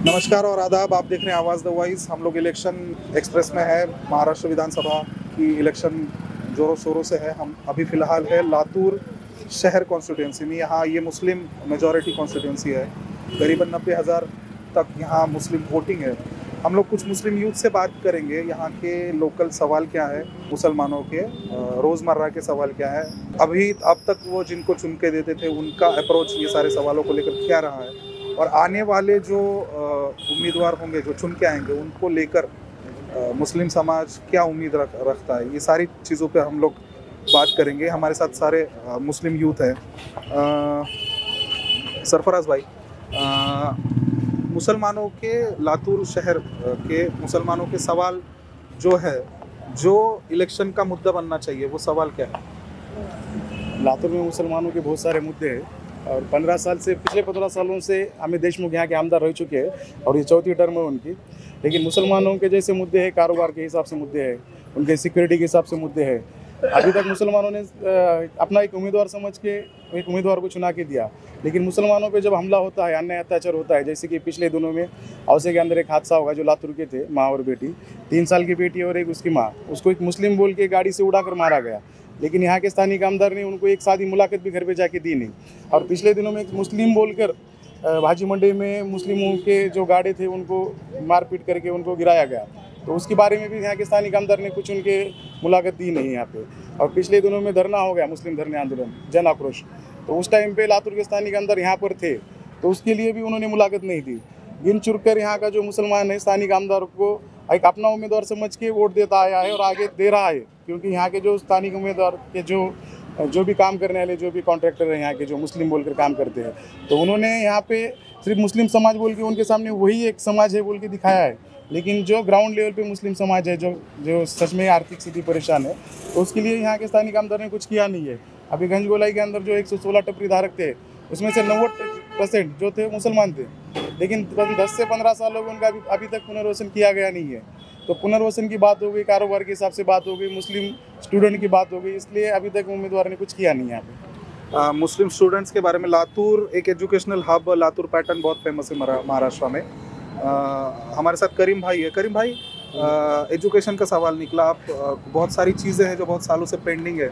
नमस्कार और आदाब। आप देख रहे हैं आवाज़ द वॉइस। हम लोग इलेक्शन एक्सप्रेस में है। महाराष्ट्र विधानसभा की इलेक्शन जोरों शोरों से है। हम अभी फ़िलहाल है लातूर शहर कॉन्स्टिट्यूंसी में। यहाँ ये मुस्लिम मेजॉरिटी कॉन्स्टिट्यूंसी है। करीबन 90,000 तक यहाँ मुस्लिम वोटिंग है। हम लोग कुछ मुस्लिम यूथ से बात करेंगे। यहाँ के लोकल सवाल क्या है, मुसलमानों के रोज़मर्रा के सवाल क्या है, अभी अब तक वो जिनको चुन के देते थे उनका अप्रोच ये सारे सवालों को लेकर क्या रहा है, और आने वाले जो उम्मीदवार होंगे जो चुन के आएंगे उनको लेकर मुस्लिम समाज क्या उम्मीद रखता है, ये सारी चीज़ों पे हम लोग बात करेंगे। हमारे साथ सारे मुस्लिम यूथ हैं। सरफराज भाई, मुसलमानों के लातूर शहर के मुसलमानों के सवाल जो है, जो इलेक्शन का मुद्दा बनना चाहिए, वो सवाल क्या है? लातूर में मुसलमानों के बहुत सारे मुद्दे हैं और 15 साल से पिछले 15 सालों से अमित देशमुख यहाँ के आमदार रह चुके हैं और ये चौथी टर्म है उनकी। लेकिन मुसलमानों के जैसे मुद्दे हैं, कारोबार के हिसाब से मुद्दे हैं, उनके सिक्योरिटी के हिसाब से मुद्दे हैं। अभी तक मुसलमानों ने अपना एक उम्मीदवार समझ के एक उम्मीदवार को चुना के दिया, लेकिन मुसलमानों पे जब हमला होता है, अन्याय अत्याचार होता है, जैसे कि पिछले दिनों में औसे के अंदर एक हादसा होगा जो लातूर के थे, माँ और बेटी, 3 साल की बेटी और एक उसकी माँ, उसको एक मुस्लिम बोल के गाड़ी से उड़ाकर मारा गया। लेकिन यहाँ के स्थानीय आमदार ने उनको एक सादी मुलाकात भी घर पे जाके दी नहीं। और पिछले दिनों में एक मुस्लिम बोलकर भाजी मंडी में मुस्लिमों के जो गाड़े थे उनको मारपीट करके उनको गिराया गया, तो उसके बारे में भी यहाँ के स्थानीय आमदार ने कुछ उनके मुलाकात दी नहीं यहाँ पे। और पिछले दिनों में धरना हो गया, मुस्लिम धरने आंदोलन, जन आक्रोश, तो उस टाइम पे लातूर के स्थानीय आमदार यहाँ पर थे, तो उसके लिए भी उन्होंने मुलाकात नहीं दी। गिन चुन कर यहाँ का जो मुसलमान है स्थानीय आमदार को एक अपना उम्मीदवार समझ के वोट देता आया है और आगे दे रहा है, क्योंकि यहाँ के जो स्थानीय उम्मीदवार के जो भी काम करने वाले जो भी कॉन्ट्रैक्टर हैं यहाँ के, जो मुस्लिम बोलकर काम करते हैं, तो उन्होंने यहाँ पे सिर्फ मुस्लिम समाज बोल के उनके सामने वही एक समाज है बोल के दिखाया है। लेकिन जो ग्राउंड लेवल पे मुस्लिम समाज है, जो सच में आर्थिक स्थिति परेशान है, तो उसके लिए यहाँ के स्थानीय आमदार ने कुछ किया नहीं है। अभी गंजगोलाई के अंदर जो 116 टपरी धारक थे, उसमें से 90% जो थे मुसलमान थे, लेकिन 10 से 15 सालों में उनका अभी तक पुनर्वसन किया गया नहीं है। तो पुनर्वसन की बात हो गई, कारोबार के हिसाब से बात हो गई, मुस्लिम स्टूडेंट की बात हो गई, इसलिए अभी तक उम्मीदवार ने कुछ किया नहीं है यहाँ पे। मुस्लिम स्टूडेंट्स के बारे में, लातूर एक एजुकेशनल हब, लातूर पैटर्न बहुत फेमस है महाराष्ट्र में। हमारे साथ करीम भाई है। करीम भाई, एजुकेशन का सवाल निकला। आप बहुत सारी चीज़ें हैं जो बहुत सालों से पेंडिंग है,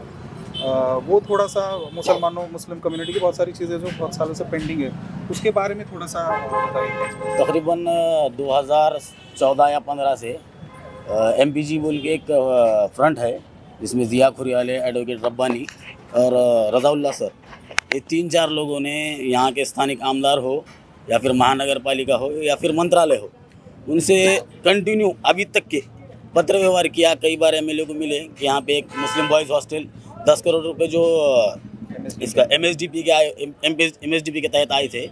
वो थोड़ा सा मुस्लिम कम्युनिटी की बहुत सारी चीज़ें जो बहुत सालों से पेंडिंग है, उसके बारे में थोड़ा सा बताइए। तकरीबन 2014 या 15 से MPG बोल के एक फ्रंट है, जिसमें ज़िया खुरियाले, एडवोकेट रब्बानी और रज़ाउल्ला सर, ये 3-4 लोगों ने यहाँ के स्थानिक आमदार हो या फिर महानगर पालिका हो या फिर मंत्रालय हो, उनसे कंटिन्यू अभी तक के पत्र व्यवहार किया। कई बार MLA को मिले कि यहाँ पे एक मुस्लिम बॉयज़ हॉस्टल 10 करोड़ रुपए जो इसका MSDP के तहत आए थे,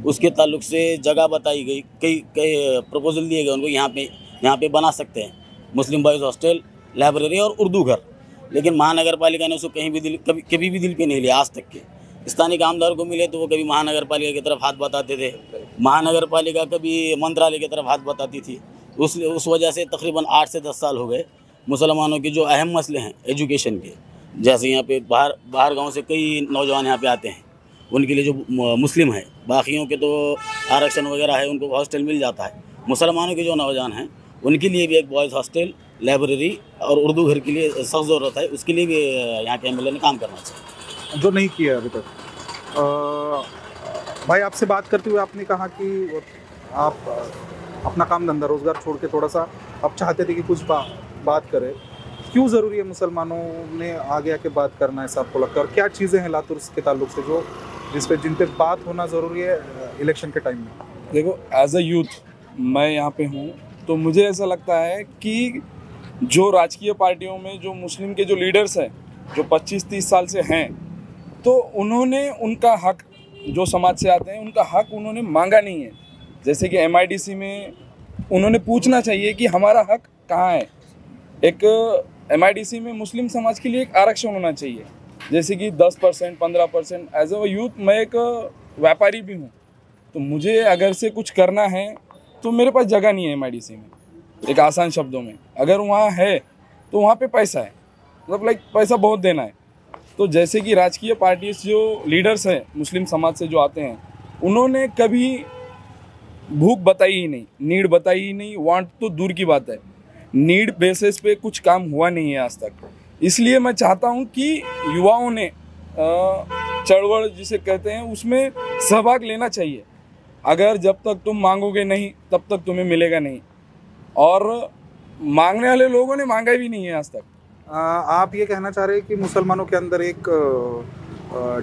उसके ताल्लुक से जगह बताई गई, कई प्रपोजल दिए गए उनको, यहाँ पे बना सकते हैं मुस्लिम बॉयज़ हॉस्टल, लाइब्रेरी और उर्दू घर। लेकिन महानगर पालिका ने उसको कभी भी दिल पे नहीं लिया आज तक के। स्थानीय आमदार को मिले तो वो कभी महानगर पालिका की तरफ हाथ बताते थे, महानगर पालिका कभी मंत्रालय की तरफ हाथ बताती थी। उस वजह से तकरीबन 8 से 10 साल हो गए मुसलमानों के जो अहम मसले हैं एजुकेशन के, जैसे यहाँ पे बाहर गांव से कई नौजवान यहाँ पे आते हैं, उनके लिए जो मुस्लिम है, बाकियों के तो आरक्षण वगैरह है, उनको हॉस्टल मिल जाता है। मुसलमानों के जो नौजवान हैं उनके लिए भी एक बॉयज़ हॉस्टल, लाइब्रेरी और उर्दू घर के लिए सख्त ज़रूरत है। उसके लिए भी यहाँ के MLA ने काम करना चाहिए, जो नहीं किया अभी तक। भाई, आपसे बात करते हुए आपने कहा कि आप अपना काम धंधा रोज़गार छोड़ के थोड़ा सा आप चाहते थे कि कुछ बात करें। क्यों ज़रूरी है मुसलमानों ने आगे आके बात करना, ऐसा आपको लगता है? और क्या चीज़ें हैं लातूर के ताल्लुक से जिन पे बात होना ज़रूरी है इलेक्शन के टाइम में? देखो, एज अ यूथ मैं यहाँ पे हूँ, तो मुझे ऐसा लगता है कि जो राजकीय पार्टियों में जो मुस्लिम के जो लीडर्स हैं, जो 25-30 साल से हैं, तो उन्होंने उनका हक, जो समाज से आते हैं उनका हक उन्होंने मांगा नहीं है। जैसे कि MIDC में उन्होंने पूछना चाहिए कि हमारा हक कहाँ है। एक MIDC में मुस्लिम समाज के लिए एक आरक्षण होना चाहिए, जैसे कि 10%, 15%। एज अ यूथ मैं एक व्यापारी भी हूँ, तो मुझे अगर से कुछ करना है तो मेरे पास जगह नहीं है MIDC में। एक आसान शब्दों में, अगर वहाँ है तो वहाँ पे पैसा है, मतलब पैसा बहुत देना है। तो जैसे कि राजकीय पार्टी जो लीडर्स हैं मुस्लिम समाज से जो आते हैं, उन्होंने कभी भूख बताई ही नहीं, नीड बताई ही नहीं, वांट तो दूर की बात है, नीड बेसिस पे कुछ काम हुआ नहीं है आज तक। इसलिए मैं चाहता हूँ कि युवाओं ने चळवळ जिसे कहते हैं उसमें सहभाग लेना चाहिए। अगर जब तक तुम मांगोगे नहीं तब तक तुम्हें मिलेगा नहीं, और मांगने वाले लोगों ने मांगा भी नहीं है आज तक। आप ये कहना चाह रहे हैं कि मुसलमानों के अंदर एक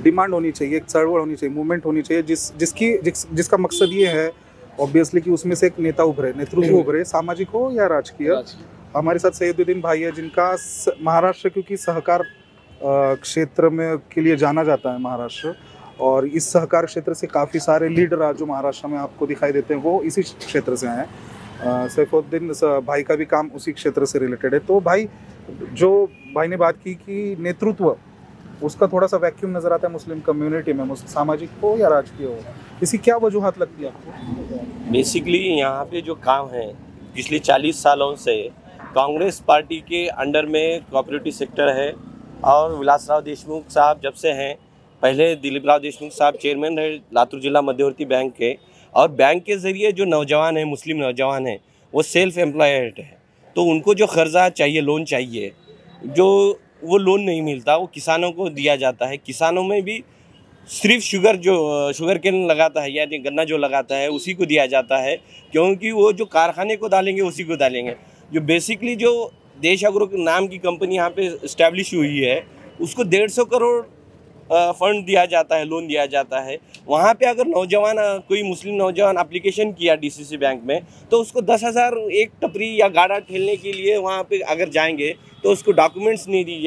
डिमांड होनी चाहिए, एक चळवळ होनी चाहिए, मूवमेंट होनी चाहिए जिसका मकसद ये है ऑब्वियसली कि उसमें से एक नेता उभरे, नेतृत्व उभरे, सामाजिक हो या राजकीय। हमारे साथ सैयदुद्दीन भाई है जिनका महाराष्ट्र, क्योंकि सहकार क्षेत्र में के लिए जाना जाता है महाराष्ट्र, और इस सहकार क्षेत्र से काफ़ी सारे लीडर जो महाराष्ट्र में आपको दिखाई देते हैं वो इसी क्षेत्र से हैं। सैफुद्दीन भाई का भी काम उसी क्षेत्र से रिलेटेड है। तो भाई, जो भाई ने बात की कि नेतृत्व, उसका थोड़ा सा वैक्यूम नज़र आता है मुस्लिम कम्युनिटी में, सामाजिक हो या राजकीय हो, इसकी क्या वजूहत लगती है आपको? बेसिकली यहाँ पे जो काम है पिछले 40 सालों से कांग्रेस पार्टी के अंडर में कोऑपरेटिव सेक्टर है, और विलासराव देशमुख साहब जब से हैं, पहले दिलीप राव देशमुख साहब चेयरमैन रहे लातूर जिला मध्यवर्ती बैंक के, और बैंक के ज़रिए जो नौजवान हैं, मुस्लिम नौजवान हैं, वो सेल्फ एम्प्लॉयड है, तो उनको जो कर्जा चाहिए, लोन चाहिए, जो वो लोन नहीं मिलता, वो किसानों को दिया जाता है। किसानों में भी सिर्फ शुगर केन लगाता है या गन्ना जो लगाता है उसी को दिया जाता है, क्योंकि वो जो कारखाने को डालेंगे उसी को डालेंगे। जो बेसिकली जो देश एग्रो नाम की कंपनी यहाँ पे इस्टेब्लिश हुई है, उसको 150 करोड़ फंड दिया जाता है, लोन दिया जाता है। वहाँ पे अगर नौजवान, कोई मुस्लिम नौजवान एप्लीकेशन किया डीसीसी बैंक में, तो उसको 10,000 एक टपरी या गाड़ा ठेलने के लिए वहाँ पे अगर जाएंगे तो उसको डॉक्यूमेंट्स नहीं दी,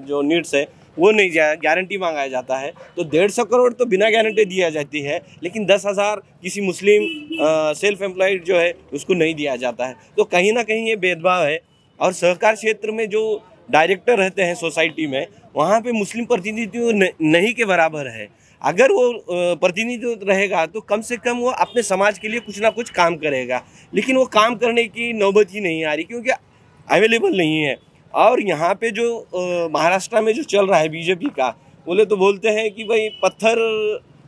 जो नीड्स है वो नहीं जाए, गारंटी मांगाया जाता है। तो 150 करोड़ तो बिना गारंटी दिया जाती है, लेकिन 10,000 किसी मुस्लिम सेल्फ एम्प्लॉयड जो है उसको नहीं दिया जाता है। तो कहीं ना कहीं ये भेदभाव है। और सहकार क्षेत्र में जो डायरेक्टर रहते हैं सोसाइटी में, वहाँ पे मुस्लिम प्रतिनिधित्व नहीं के बराबर है। अगर वो प्रतिनिधित्व रहेगा तो कम से कम वो अपने समाज के लिए कुछ ना कुछ काम करेगा, लेकिन वो काम करने की नौबत ही नहीं आ रही, क्योंकि अवेलेबल नहीं है। और यहाँ पे जो महाराष्ट्र में जो चल रहा है बीजेपी का, बोलते हैं कि भाई पत्थर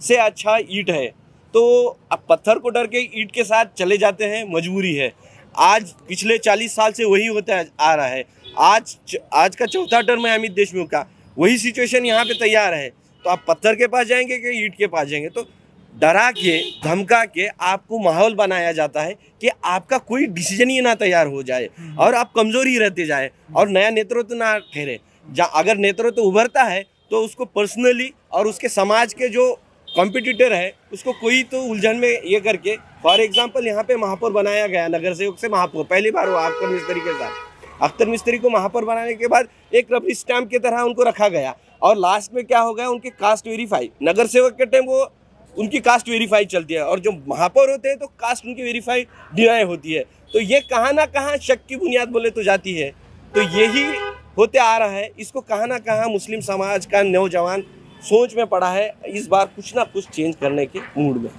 से अच्छा ईंट है, तो अब पत्थर को डर के ईंट के साथ चले जाते हैं, मजबूरी है। आज पिछले 40 साल से वही होता आ रहा है। आज का चौथा टर्म है अमित देशमुख का, वही सिचुएशन यहाँ पे तैयार है। तो आप पत्थर के पास जाएंगे कि ईंट के पास जाएंगे? तो डरा के, धमका के आपको माहौल बनाया जाता है कि आपका कोई डिसीजन ही ना तैयार हो जाए और आप कमज़ोर ही रहते जाए और नया नेतृत्व ना ठहरे। अगर नेतृत्व उभरता है तो उसको पर्सनली और उसके समाज के जो कॉम्पिटिटर है उसको कोई तो उलझन में ये करके, फॉर एग्जांपल यहाँ पे महापौर बनाया गया, नगर सेवक से महापौर, पहली बार हुआ अख्तर मिस्त्री के साथ। अख्तर मिस्त्री को महापौर बनाने के बाद एक रबड़ी स्टैम्प की तरह उनको रखा गया, और लास्ट में क्या हो गया, उनके कास्ट वेरीफाई, नगर सेवक के टाइम वो उनकी कास्ट वेरीफाई चलती है, और जो महापौर होते हैं तो कास्ट उनकी वेरीफाई डिनाई होती है। तो ये कहाँ ना कहाँ शक की बुनियाद बोले तो जाती है। तो यही होते आ रहा है। इसको कहाँ ना कहाँ मुस्लिम समाज का नौजवान सोच में पड़ा है, इस बार कुछ ना कुछ चेंज करने के मूड में।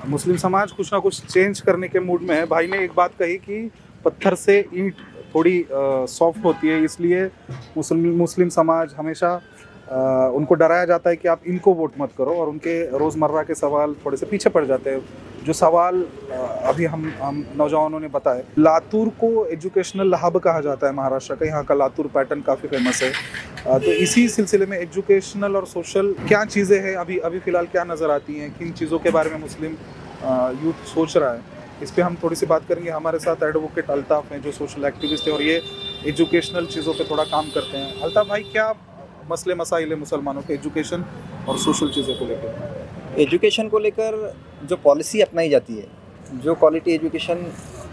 मुस्लिम समाज कुछ ना कुछ चेंज करने के मूड में है। भाई ने एक बात कही कि पत्थर से ईंट थोड़ी सॉफ्ट होती है, इसलिए मुस्लिम समाज हमेशा उनको डराया जाता है कि आप इनको वोट मत करो, और उनके रोज़मर्रा के सवाल थोड़े से पीछे पड़ जाते हैं। जो सवाल अभी हम नौजवानों ने बताए, लातूर को एजुकेशनल हब कहा जाता है महाराष्ट्र का, यहाँ का लातूर पैटर्न काफ़ी फेमस है। तो इसी सिलसिले में एजुकेशनल और सोशल क्या चीज़ें हैं अभी फ़िलहाल क्या नज़र आती हैं, किन चीज़ों के बारे में मुस्लिम यूथ सोच रहा है, इस पर हम थोड़ी सी बात करेंगे। हमारे साथ एडवोकेट अल्ताफ़ हैं जो सोशल एक्टिविस्ट हैं और ये एजुकेशनल चीज़ों पे थोड़ा काम करते हैं। अल्ताफ़ भाई, क्या मसले मसाइल है मुसलमानों के एजुकेशन और सोशल चीज़ों को लेकर? एजुकेशन को लेकर जो पॉलिसी अपनाई जाती है, जो क्वालिटी एजुकेशन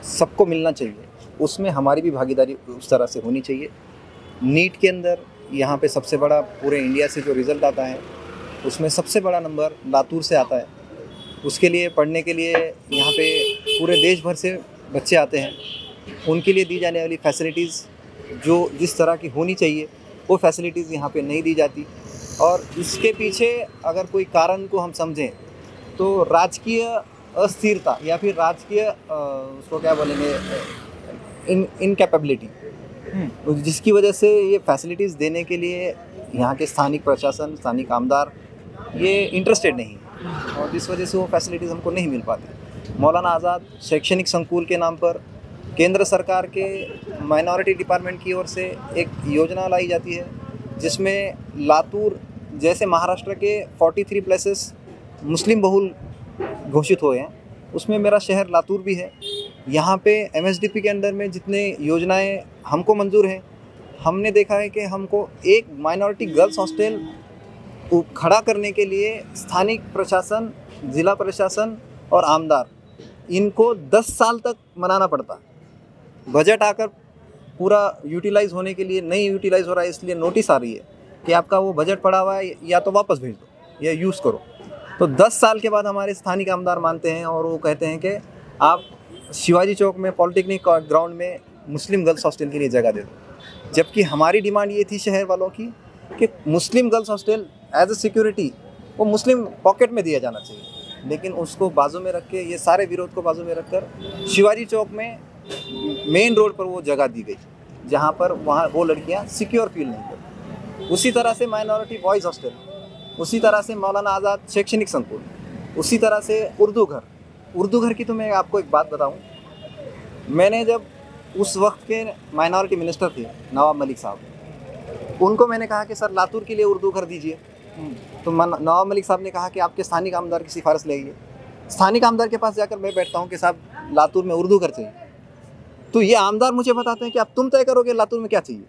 सबको मिलना चाहिए, उसमें हमारी भी भागीदारी उस तरह से होनी चाहिए। नीट के अंदर यहाँ पे सबसे बड़ा पूरे इंडिया से जो रिज़ल्ट आता है उसमें सबसे बड़ा नंबर लातूर से आता है। उसके लिए पढ़ने के लिए यहाँ पे पूरे देश भर से बच्चे आते हैं। उनके लिए दी जाने वाली फैसिलिटीज़ जो जिस तरह की होनी चाहिए वो फैसिलिटीज़ यहाँ पे नहीं दी जाती, और इसके पीछे अगर कोई कारण को हम समझें तो राजकीय अस्थिरता या फिर राजकीय उसको क्या बोलेंगे, इनकैपेबिलिटी, जिसकी वजह से ये फैसिलिटीज़ देने के लिए यहाँ के स्थानिक प्रशासन, स्थानिक आमदार ये इंटरेस्टेड नहीं, और जिस वजह से वो फैसिलिटीज़ हमको नहीं मिल पाती। मौलाना आज़ाद शैक्षणिक संकुल के नाम पर केंद्र सरकार के माइनॉरिटी डिपार्टमेंट की ओर से एक योजना लाई जाती है, जिसमें लातूर जैसे महाराष्ट्र के 43 प्लेसेस मुस्लिम बहुल घोषित हुए हैं, उसमें मेरा शहर लातूर भी है। यहाँ पे MSDP के अंडर में जितने योजनाएं हमको मंजूर हैं, हमने देखा है कि हमको एक माइनॉरिटी गर्ल्स हॉस्टल खड़ा करने के लिए स्थानिक प्रशासन, ज़िला प्रशासन और आमदार इनको 10 साल तक मनाना पड़ता। बजट आकर पूरा यूटिलाइज़ होने के लिए नहीं यूटिलाइज़ हो रहा है, इसलिए नोटिस आ रही है कि आपका वो बजट पड़ा हुआ है, या तो वापस भेज दो या यूज़ करो। तो 10 साल के बाद हमारे स्थानिक आमदार मानते हैं और वो कहते हैं कि आप शिवाजी चौक में पॉलिटेक्निक ग्राउंड में मुस्लिम गर्ल्स हॉस्टल के लिए जगह दे दो। जबकि हमारी डिमांड ये थी शहर वालों की कि Muslim girls hostel as a security वो मुस्लिम पॉकेट में दिया जाना चाहिए, लेकिन उसको बाजू में रख के, ये सारे विरोध को बाजू में रखकर शिवाजी चौक में मेन रोड पर वो जगह दी गई, जहाँ पर वहाँ वो लड़कियाँ सिक्योर फील नहीं करती। उसी तरह से माइनॉरिटी बॉयज़ हॉस्टल, उसी तरह से मौलाना आज़ाद शैक्षणिक संकुल, उसी तरह से उर्दू घर की तो मैं आपको एक बात बताऊँ, मैंने जब उस वक्त के माइनॉरिटी मिनिस्टर थे नवाब मलिक साहब, उनको मैंने कहा कि सर लातूर के लिए उर्दू घर दीजिए, तो नवाब मलिक साहब ने कहा कि आपके स्थानिक आमदार की सिफारिश लेंगे। स्थानिक आमदार के पास जाकर मैं बैठता हूँ कि साहब लातूर में उर्दू घर चाहिए, तो ये आमदार मुझे बताते हैं कि अब तुम तय करोगे लातूर में क्या चाहिए।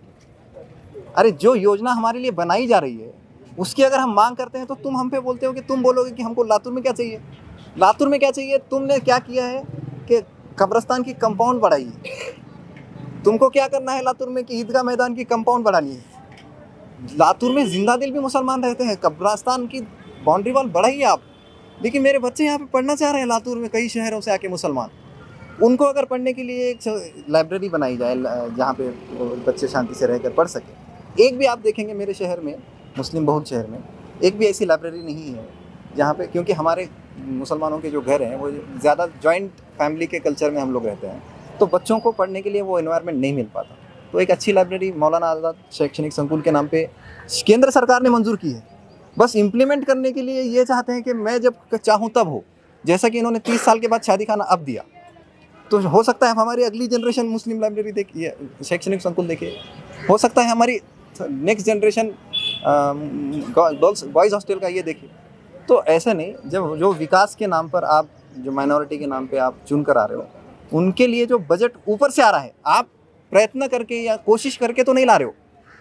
अरे जो योजना हमारे लिए बनाई जा रही है उसकी अगर हम मांग करते हैं तो तुम हम पे बोलते हो कि तुम बोलोगे कि हमको लातूर में क्या चाहिए। लातूर में क्या चाहिए? तुमने क्या किया है कि कब्रिस्तान की कंपाउंड बढ़ाई है। तुमको क्या करना है लातूर में कि ईदगाह मैदान की कंपाउंड बढ़ानी है। लातूर में जिंदा दिल भी मुसलमान रहते हैं, कब्रिस्तान की बाउंड्री वॉल बढ़ाइए आप। लेकिन मेरे बच्चे यहाँ पे पढ़ना चाह रहे हैं लातूर में, कई शहरों से आके मुसलमान, उनको अगर पढ़ने के लिए एक लाइब्रेरी बनाई जाए जहाँ पे बच्चे शांति से रहकर पढ़ सकें। एक भी आप देखेंगे मेरे शहर में, मुस्लिम बहुल शहर में, एक भी ऐसी लाइब्रेरी नहीं है जहाँ पे, क्योंकि हमारे मुसलमानों के जो घर हैं वो ज़्यादा जॉइंट फैमिली के कल्चर में हम लोग रहते हैं, तो बच्चों को पढ़ने के लिए वो एनवायरनमेंट नहीं मिल पाता। तो एक अच्छी लाइब्रेरी मौलाना आज़ाद शैक्षणिक संकुल के नाम पे केंद्र सरकार ने मंजूर की है, बस इम्प्लीमेंट करने के लिए ये चाहते हैं कि मैं जब चाहूँ तब हो। जैसा कि इन्होंने 30 साल के बाद शादी खाना अब दिया, तो हो सकता है हमारी अगली जनरेशन मुस्लिम लाइब्रेरी देखिए, शैक्षणिक संकुल देखे, हो सकता है हमारी नेक्स्ट जनरेशन बॉयज़ हॉस्टल का ये देखे। तो ऐसा नहीं, जब जो विकास के नाम पर आप, जो माइनॉरिटी के नाम पे आप चुन कर आ रहे हो, उनके लिए जो बजट ऊपर से आ रहा है, आप प्रयत्न करके या कोशिश करके तो नहीं ला रहे हो।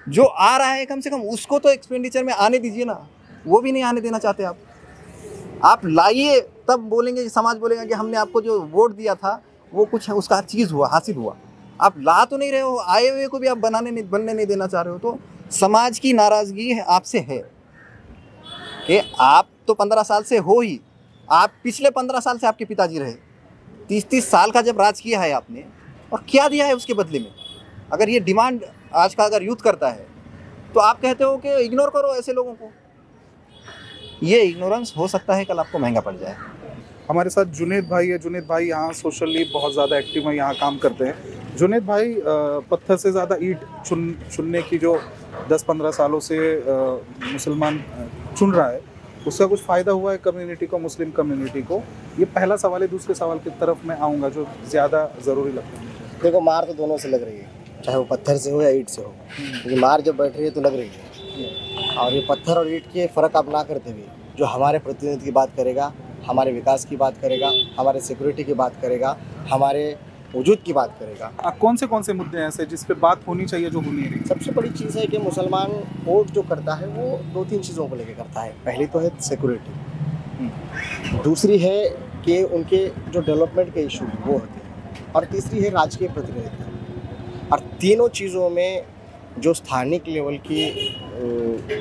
जो आ रहा है कम से कम उसको तो एक्सपेंडिचर में आने दीजिए ना, वो भी नहीं आने देना चाहते आप लाइए, तब बोलेंगे, समाज बोलेगा कि हमने आपको जो वोट दिया था वो कुछ है, उसका चीज़ हुआ, हासिल हुआ। आप ला तो नहीं रहे हो, आए हुए को भी आप बनने नहीं देना चाह रहे हो। तो समाज की नाराज़गी आपसे है कि आप तो 15 साल से हो ही, आप पिछले 15 साल से आपके पिताजी रहे, 30-30 साल का जब राज किया है आपने, और क्या दिया है उसके बदले में। अगर ये डिमांड आज का अगर यूथ करता है तो आप कहते हो कि इग्नोर करो ऐसे लोगों को। ये इग्नोरेंस हो सकता है कल आपको महंगा पड़ जाए। हमारे साथ जुनेद भाई है। जुनेद भाई यहाँ सोशली बहुत ज़्यादा एक्टिव है, यहाँ काम करते हैं। जुनेद भाई, पत्थर से ज़्यादा ईंट चुनने की जो 10-15 सालों से मुसलमान चुन रहा है, उसका कुछ फ़ायदा हुआ है कम्युनिटी को, मुस्लिम कम्युनिटी को? ये पहला सवाल है। दूसरे सवाल की तरफ मैं आऊँगा जो ज़्यादा ज़रूरी लगता है। देखो, मार तो दोनों से लग रही है, चाहे वो पत्थर से हो या ईंट से हो, लेकिन मार जब बैठ रही है तो लग रही है। और ये पत्थर और ईंट के फ़र्क आप ना करते हुए जो हमारे प्रतिनिधि की बात करेगा, हमारे विकास की बात करेगा, हमारे सिक्योरिटी की बात करेगा, हमारे वजूद की बात करेगा। कौन से मुद्दे हैं ऐसे जिस पे बात होनी चाहिए जो होनी नहीं? सबसे बड़ी चीज़ है कि मुसलमान वोट जो करता है वो 2-3 चीज़ों को लेकर करता है। पहली तो है सिक्योरिटी, दूसरी है कि उनके जो डेवलपमेंट के इशू वो होते हैं, और तीसरी है राजकीय प्रतिनिधित्व। और तीनों चीज़ों में जो स्थानिक लेवल की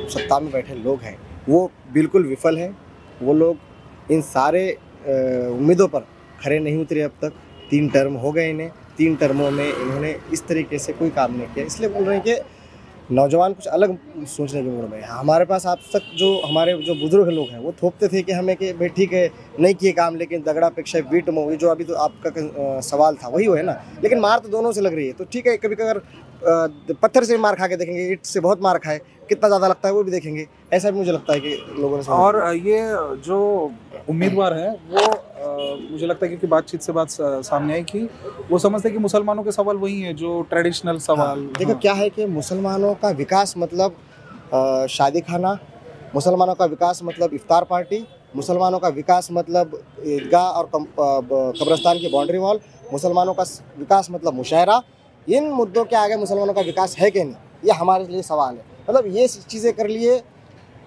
सत्ता में बैठे लोग हैं वो बिल्कुल विफल हैं। वो लोग इन सारे उम्मीदों पर खरे नहीं उतरे अब तक। 3 टर्म हो गए इन्हें, 3 टर्मों में इन्होंने इस तरीके से कोई काम नहीं किया। इसलिए बोल रहे हैं कि नौजवान कुछ अलग सोचने की उम्र में है। हमारे पास आज तक जो हमारे जो बुजुर्ग लोग हैं वो थोपते थे कि हमें कि भाई ठीक है नहीं किए काम, लेकिन दगड़ापेक्षा वीट मोह, जो अभी तो आपका सवाल था वही है ना। लेकिन मार तो दोनों से लग रही है, तो ठीक है, कभी अगर पत्थर से मार खा के देखेंगे, ईंट से बहुत मार खाए, कितना ज़्यादा लगता है वो भी देखेंगे। ऐसा भी मुझे लगता है कि लोगों ने। और ये जो उम्मीदवार हैं वो मुझे लगता है क्योंकि बातचीत से बात सामने आई कि वो समझते हैं कि मुसलमानों के सवाल वही हैं जो ट्रेडिशनल सवाल। देखो क्या है कि मुसलमानों का विकास मतलब शादी खाना, मुसलमानों का विकास मतलब इफ्तार पार्टी, मुसलमानों का विकास मतलब ईदगाह और कब्रिस्तान की बाउंड्री वॉल, मुसलमानों का विकास मतलब मुशायरा। इन मुद्दों के आगे मुसलमानों का विकास है कि नहीं, ये हमारे लिए सवाल है। मतलब ये चीज़ें कर लिए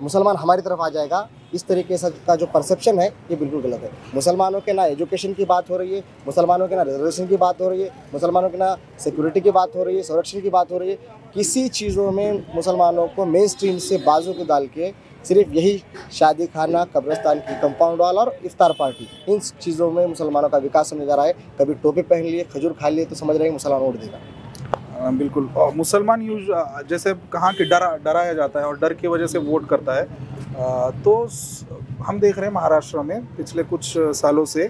मुसलमान हमारी तरफ आ जाएगा, इस तरीके से का जो परसेप्शन है ये बिल्कुल गलत है। मुसलमानों के ना एजुकेशन की बात हो रही है, मुसलमानों के ना रिजर्वेशन की बात हो रही है, मुसलमानों के ना सिक्योरिटी की बात हो रही है, संरक्षण की बात हो रही है। किसी चीज़ों में मुसलमानों को मेन स्ट्रीम से बाजू को डाल के सिर्फ यही शादी खाना, कब्रिस्तान की कंपाउंड वॉल और इफ्तार पार्टी, इन चीज़ों में मुसलमानों का विकास होने जा रहा है। कभी टोपी पहन लिए, खजूर खा लिए तो समझ रहे हैं मुसलमान वोट देगा। बिल्कुल। और मुसलमान यूज जैसे कहाँ कि डराया जाता है और डर की वजह से वोट करता है। तो हम देख रहे हैं महाराष्ट्र में पिछले कुछ सालों से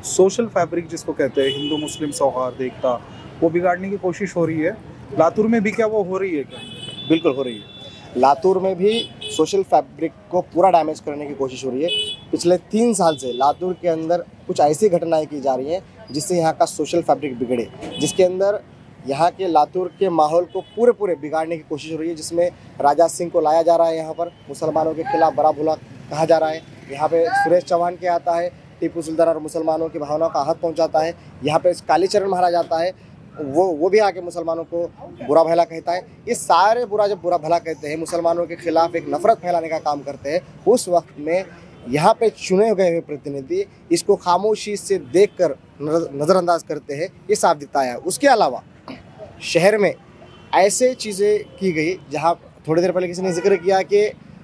सोशल फैब्रिक जिसको कहते हैं, हिंदू मुस्लिम सौहार्द एकता, वो बिगाड़ने की कोशिश हो रही है। लातूर में भी क्या वो हो रही है क्या? बिल्कुल हो रही है। लातूर में भी सोशल फैब्रिक को पूरा डैमेज करने की कोशिश हो रही है। पिछले 3 साल से लातूर के अंदर कुछ ऐसी घटनाएं की जा रही हैं जिससे यहाँ का सोशल फैब्रिक बिगड़े, जिसके अंदर यहाँ के लातूर के माहौल को पूरे बिगाड़ने की कोशिश हो रही है। जिसमें राजा सिंह को लाया जा रहा है, यहाँ पर मुसलमानों के खिलाफ बड़ा भुला कहा जा रहा है। यहाँ पे सुरेश चौहान के आता है, टीपू सुल्तान और मुसलमानों की भावनाओं का आहत पहुँचाता है। यहाँ पे कालीचरण महाराज आता है, वो भी आके मुसलमानों को बुरा भला कहता है। ये सारे जब बुरा भला कहते हैं, मुसलमानों के खिलाफ एक नफरत फैलाने का काम करते हैं, उस वक्त में यहाँ पे चुने गए हुए प्रतिनिधि इसको खामोशी से देखकर नज़रअंदाज करते हैं, ये साफ दिखता है। उसके अलावा शहर में ऐसे चीज़ें की गई, जहाँ थोड़ी देर पहले किसी ने जिक्र किया कि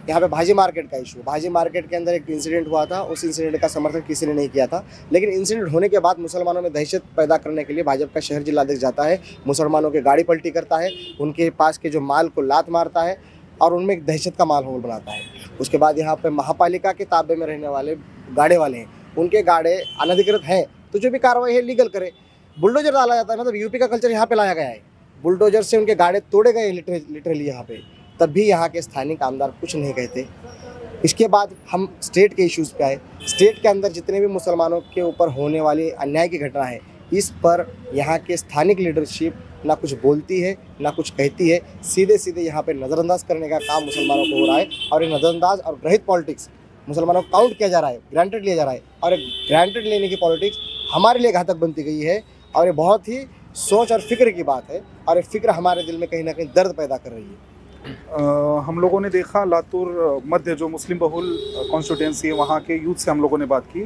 यहाँ पे भाजी मार्केट का इशू, भाजी मार्केट के अंदर एक इंसिडेंट हुआ था, उस इंसिडेंट का समर्थन किसी ने नहीं किया था। लेकिन इंसिडेंट होने के बाद मुसलमानों में दहशत पैदा करने के लिए भाजपा का शहर जिलाध्यक्ष जाता है, मुसलमानों के गाड़ी पलटी करता है, उनके पास के जो माल को लात मारता है और उनमें एक दहशत का माहौल बनाता है। उसके बाद यहाँ पे महापालिका के ताबे में रहने वाले गाड़े वाले हैं, उनके गाड़े अनधिकृत हैं तो जो भी कार्रवाई है लीगल करे। बुलडोजर डाला जाता है, मतलब यूपी का कल्चर यहाँ पे लाया गया है। बुलडोजर से उनके गाड़े तोड़े गए लिटरली यहाँ पे, तब भी यहाँ के स्थानीय आमदार कुछ नहीं कहते। इसके बाद हम स्टेट के इश्यूज़ पे आए। स्टेट के अंदर जितने भी मुसलमानों के ऊपर होने वाली अन्याय की घटना है, इस पर यहाँ के स्थानिक लीडरशिप ना कुछ बोलती है ना कुछ कहती है। सीधे यहाँ पे नज़रअंदाज करने का काम मुसलमानों को हो रहा है और ये नज़रअंदाज और ग्रहित पॉलिटिक्स मुसलमानों को काउंट किया जा रहा है, ग्रांटेड लिया जा रहा है। और ग्रांटेड लेने की पॉलिटिक्स हमारे लिए घातक बनती गई है और ये बहुत ही सोच और फिक्र की बात है और ये फिक्र हमारे दिल में कहीं ना कहीं दर्द पैदा कर रही है। हम लोगों ने देखा लातूर मध्य जो मुस्लिम बहुल कॉन्स्टिट्यूंसी है, वहाँ के यूथ से हम लोगों ने बात की,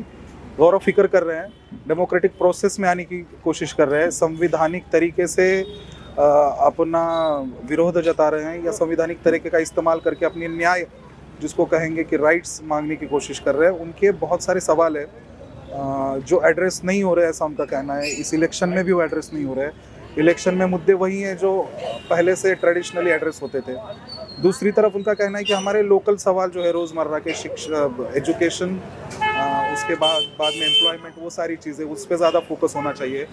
गौरव फिक्र कर रहे हैं, डेमोक्रेटिक प्रोसेस में आने की कोशिश कर रहे हैं, संवैधानिक तरीके से अपना विरोध जता रहे हैं या संवैधानिक तरीके का इस्तेमाल करके अपनी न्याय जिसको कहेंगे कि राइट्स मांगने की कोशिश कर रहे हैं। उनके बहुत सारे सवाल है जो एड्रेस नहीं हो रहे हैं, ऐसा उनका कहना है। इस इलेक्शन में भी वो एड्रेस नहीं हो रहे हैं। इलेक्शन में मुद्दे वही हैं जो पहले से ट्रेडिशनली एड्रेस होते थे। दूसरी तरफ उनका कहना है कि हमारे लोकल सवाल जो है रोज़मर्रा के शिक्षा, एजुकेशन, उसके बाद में एम्प्लॉयमेंट, वो सारी चीज़ें उस पर ज़्यादा फोकस होना चाहिए।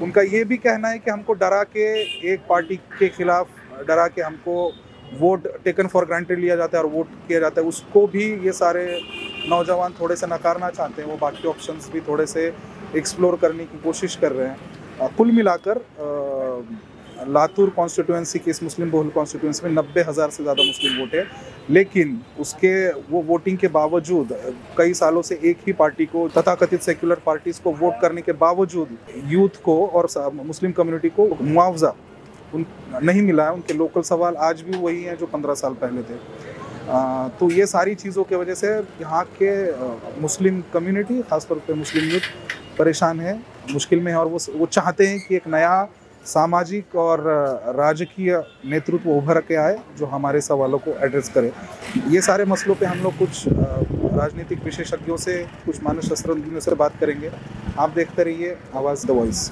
उनका ये भी कहना है कि हमको डरा के एक पार्टी के खिलाफ डरा के हमको वोट टेकन फॉर ग्रांटेड लिया जाता है और वोट किया जाता है, उसको भी ये सारे नौजवान थोड़े से नकारना चाहते हैं। वो बाकी ऑप्शंस भी थोड़े से एक्सप्लोर करने की कोशिश कर रहे हैं। कुल मिलाकर लातूर कॉन्स्टिट्यूंसी की, इस मुस्लिम बहुल कॉन्स्टिट्यूंसी में 90,000 से ज़्यादा मुस्लिम वोट है। लेकिन उसके वो वोटिंग के बावजूद कई सालों से एक ही पार्टी को, तथाकथित सेक्युलर पार्टीज़ को वोट करने के बावजूद यूथ को और मुस्लिम कम्युनिटी को मुआवजा नहीं मिला है। उनके लोकल सवाल आज भी वही हैं जो 15 साल पहले थे। तो ये सारी चीज़ों की वजह से यहाँ के मुस्लिम कम्युनिटी, ख़ासतौर पे मुस्लिम यूथ परेशान है, मुश्किल में है और वो चाहते हैं कि एक नया सामाजिक और राजकीय नेतृत्व उभर के आए जो हमारे सवालों को एड्रेस करे। ये सारे मसलों पे हम लोग कुछ राजनीतिक विशेषज्ञों से, कुछ मानसशास्त्रज्ञों से बात करेंगे। आप देखते रहिए आवाज़ द वॉइस।